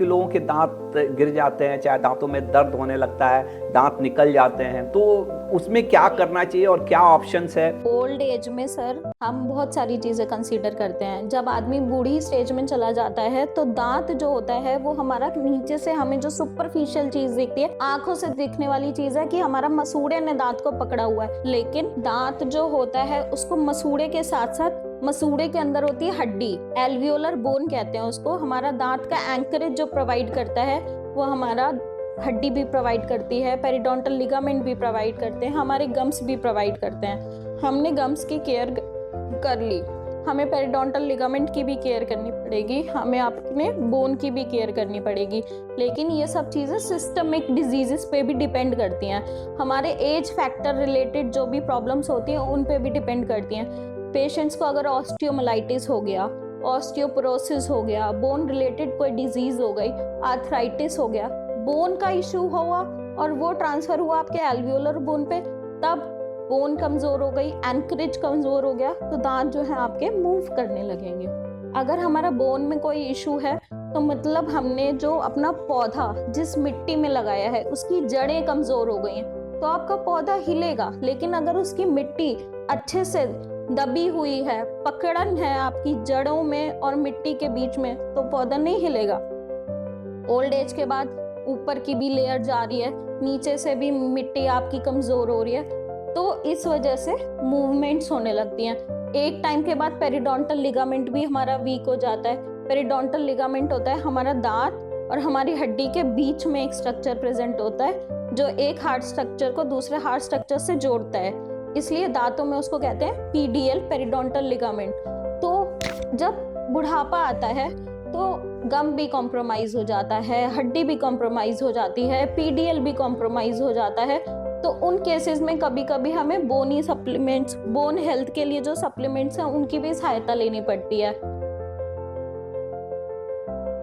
कि लोगों के दांत गिर जाते हैं, चाहे दांतों में दर्द होने लगता है, दांत निकल जाते हैं, तो उसमें क्या करना चाहिए और क्या ऑप्शंस है? ओल्ड एज में सर हम बहुत सारी चीज़ें कंसीडर करते हैं। जब आदमी बूढ़ी स्टेज में चला जाता है तो दांत जो होता है वो हमारा नीचे से हमें जो सुपरफिशियल चीज दिखती है, आंखों से दिखने वाली चीज है कि हमारा मसूड़े ने दांत को पकड़ा हुआ है, लेकिन दांत जो होता है उसको मसूड़े के साथ साथ मसूड़े के अंदर होती है हड्डी, एल्वियोलर बोन कहते हैं उसको। हमारा दांत का एंकरेज जो प्रोवाइड करता है वो हमारा हड्डी भी प्रोवाइड करती है, पेरिडोंटल लिगामेंट भी प्रोवाइड करते हैं, हमारे गम्स भी प्रोवाइड करते हैं। हमने गम्स की केयर कर ली, हमें पेरिडोंटल लिगामेंट की भी केयर करनी पड़ेगी, हमें अपने बोन की भी केयर करनी पड़ेगी। लेकिन ये सब चीज़ें सिस्टमिक डिजीजेस पे भी डिपेंड करती हैं, हमारे एज फैक्टर रिलेटेड जो भी प्रॉब्लम्स होती हैं उन पे भी डिपेंड करती हैं। पेशेंट्स को अगर ऑस्टियोमाइलाइटिस हो गया, ऑस्टियोपोरोसिस हो गया, बोन रिलेटेड कोई डिजीज हो गई, आर्थराइटिस हो गया, बोन का इशू हुआ और वो ट्रांसफर हुआ आपके एल्वियोलर बोन पे, तब बोन कमजोर हो गई, एंकरेज कमजोर हो गया, तो दांत जो है आपके मूव करने लगेंगे। अगर हमारा बोन में कोई इशू है तो मतलब हमने जो अपना पौधा जिस मिट्टी में लगाया है उसकी जड़ें कमजोर हो गई हैं, तो आपका पौधा हिलेगा। लेकिन अगर उसकी मिट्टी अच्छे से दबी हुई है, पकड़न है आपकी जड़ों में और मिट्टी के बीच में, तो पौधा नहीं हिलेगा। ओल्ड एज के बाद ऊपर की भी लेयर जा रही है, नीचे से भी मिट्टी आपकी कमजोर हो रही है, तो इस वजह से मूवमेंट्स होने लगती हैं। एक टाइम के बाद पेरिडोंटल लिगामेंट भी हमारा वीक हो जाता है। पेरिडोंटल लिगामेंट होता है हमारा दांत और हमारी हड्डी के बीच में एक स्ट्रक्चर प्रेजेंट होता है जो एक हार्ट स्ट्रक्चर को दूसरे हार्ट स्ट्रक्चर से जोड़ता है, इसलिए दांतों में उसको कहते हैं पीडीएल, पेरिडोंटल लिगामेंट। तो जब बुढ़ापा आता है तो गम भी कॉम्प्रोमाइज हो जाता है, हड्डी भी कॉम्प्रोमाइज हो जाती है, पीडीएल भी कॉम्प्रोमाइज हो जाता है। तो उन केसेस में कभी कभी हमें बोनी सप्लीमेंट्स, बोन हेल्थ के लिए जो सप्लीमेंट्स हैं उनकी भी सहायता लेनी पड़ती है।